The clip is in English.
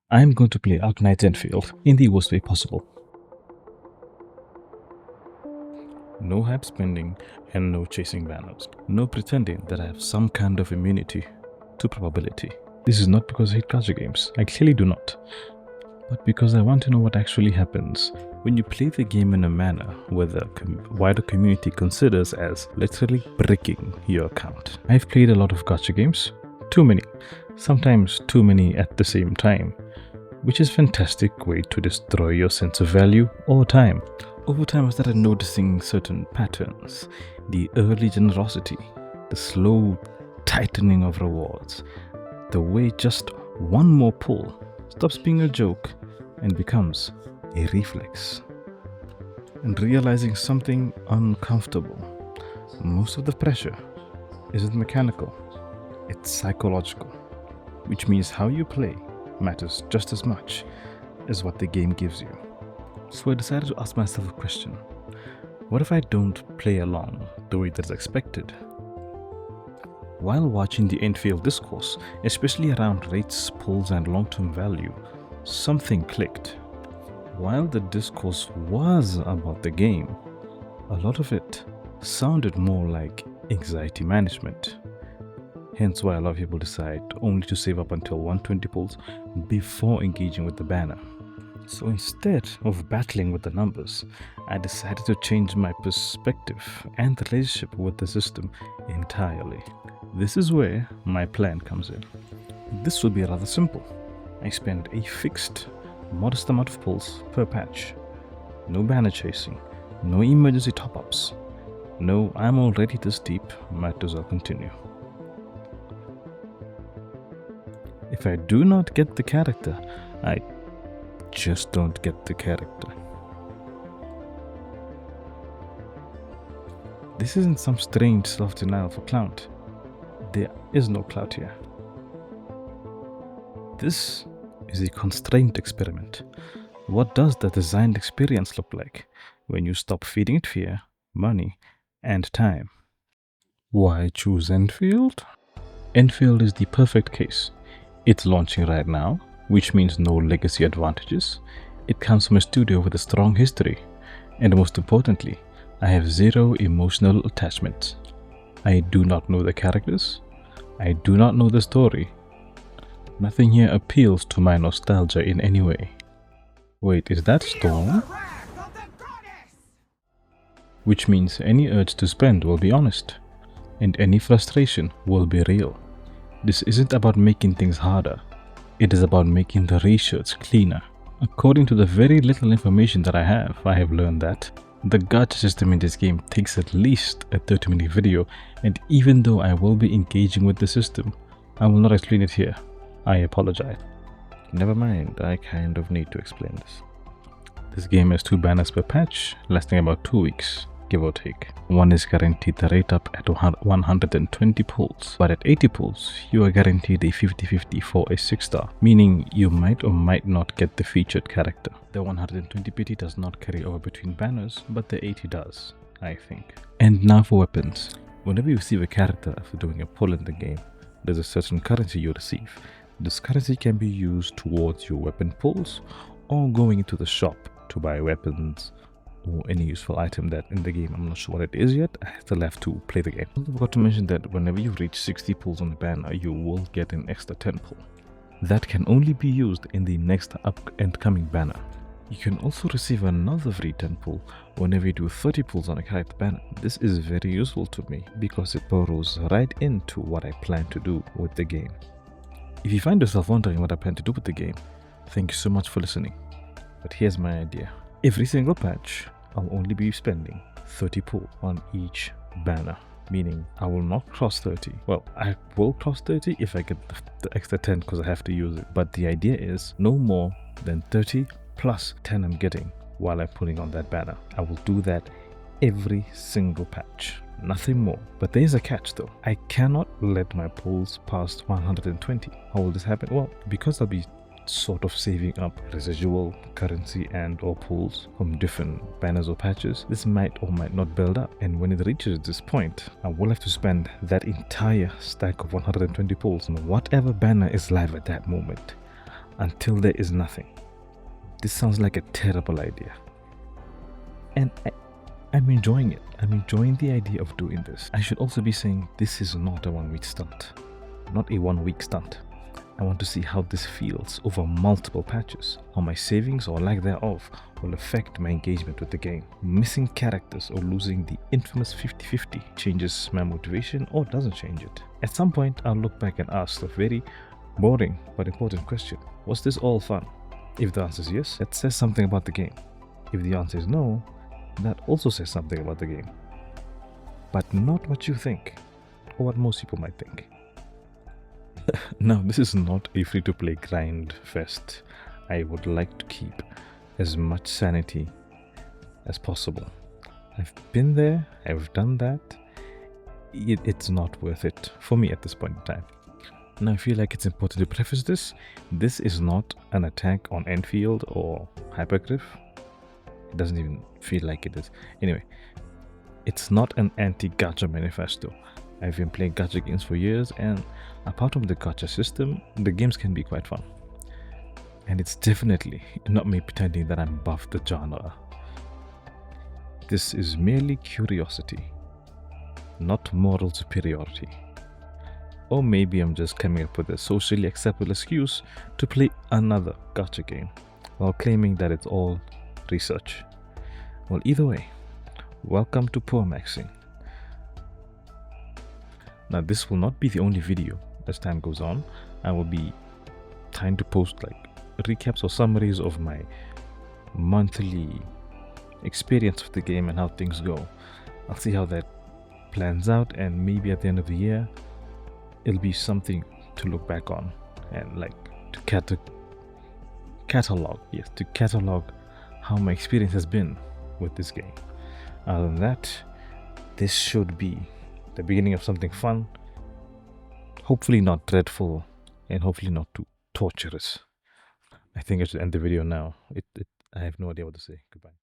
I am going to play Arknights Endfield in the worst way possible. No hype spending and no chasing banners. No pretending that I have some kind of immunity to probability. This is not because I hate gacha games, I clearly do not, but because I want to know what actually happens when you play the game in a manner where the wider community considers as literally bricking your account. I've played a lot of gacha games, too many, sometimes too many at the same time, which is a fantastic way to destroy your sense of value or time. Over time I started noticing certain patterns, the early generosity, the slow tightening of rewards, the way just one more pull stops being a joke and becomes a reflex. And realizing something uncomfortable. Most of the pressure isn't mechanical, it's psychological, which means how you play matters just as much as what the game gives you. So I decided to ask myself a question. What if I don't play along the way that's expected? While watching the Endfield discourse, especially around rates, pulls and long-term value, something clicked. While the discourse was about the game, a lot of it sounded more like anxiety management. Hence why a lot of people decide only to save up until 120 pulls before engaging with the banner. So instead of battling with the numbers, I decided to change my perspective and the relationship with the system entirely. This is where my plan comes in. This will be rather simple. I spend a fixed, modest amount of pulls per patch. No banner chasing, no emergency top-ups. No, I'm already this deep, might as well continue. If I do not get the character, I just don't get the character. This isn't some strange self-denial for clout. There is no clout here. This is a constrained experiment. What does the designed experience look like when you stop feeding it fear, money, and time? Why choose Endfield? Endfield is the perfect case. It's launching right now, which means no legacy advantages. It comes from a studio with a strong history, and most importantly, I have zero emotional attachment. I do not know the characters. I do not know the story. Nothing here appeals to my nostalgia in any way. Wait, is that Storm? Which means any urge to spend will be honest, and any frustration will be real. This isn't about making things harder. It is about making the ratios cleaner. According to the very little information that I have learned that the gacha system in this game takes at least a 30-minute video, and even though I will be engaging with the system, I will not explain it here. I apologize. Never mind, I kind of need to explain this. This game has 2 banners per patch, lasting about 2 weeks, give or take. One is guaranteed the rate up at 120 pulls, but at 80 pulls, you are guaranteed a 50-50 for a 6-star, meaning you might or might not get the featured character. The 120 PT does not carry over between banners, but the 80 does, I think. And now for weapons. Whenever you receive a character after doing a pull in the game, there's a certain currency you receive. This currency can be used towards your weapon pulls or going into the shop to buy weapons or any useful item that in the game. I'm not sure what it is yet. I still have to play the game. I forgot to mention that whenever you reach 60 pulls on the banner, you will get an extra 10 pull. That can only be used in the next up and coming banner. You can also receive another free 10 pull whenever you do 30 pulls on a character banner. This is very useful to me because it burrows right into what I plan to do with the game. If you find yourself wondering what I plan to do with the game, thank you so much for listening. But here's my idea. Every single patch, I'll only be spending 30 pull on each banner, meaning I will not cross 30. Well, I will cross 30 if I get the extra 10 because I have to use it. But the idea is no more than 30 plus 10 I'm getting while I'm putting on that banner. I will do that every single patch. Nothing more. But there is a catch though. I cannot let my pulls past 120. How will this happen? Well, because I'll be sort of saving up residual currency and or pulls from different banners or patches, this might or might not build up, and when it reaches this point, I will have to spend that entire stack of 120 pulls on whatever banner is live at that moment. until there is nothing. This sounds like a terrible idea. And I'm enjoying it. I'm enjoying the idea of doing this. I should also be saying this is not a 1 week stunt. Not a 1 week stunt. I want to see how this feels over multiple patches, how my savings or lack thereof will affect my engagement with the game. Missing characters or losing the infamous 50-50 changes my motivation or doesn't change it. At some point, I'll look back and ask the very boring but important question: was this all fun? If the answer is yes, that says something about the game. If the answer is no, that also says something about the game. But not what you think, or what most people might think. Now, this is not a free-to-play grind fest. I would like to keep as much sanity as possible. I've been there, I've done that. It's not worth it for me at this point in time. Now, I feel like it's important to preface this. This is not an attack on Endfield or Hypergriff. It doesn't even feel like it is. Anyway, it's not an anti-gacha manifesto. I've been playing gacha games for years, and apart from the gacha system, the games can be quite fun. And it's definitely not me pretending that I'm above the genre. This is merely curiosity, not moral superiority. Or maybe I'm just coming up with a socially acceptable excuse to play another gacha game, while claiming that it's all research. Well, either way, welcome to Poor Maxing. Now, this will not be the only video. As time goes on, I will be trying to post like recaps or summaries of my monthly experience with the game and how things go. I'll see how that plans out, and maybe at the end of the year it'll be something to look back on and like to catalog how my experience has been with this game. Other than that, this should be the beginning of something fun, hopefully not dreadful, and hopefully not too torturous. I think I should end the video now. I have no idea what to say. Goodbye.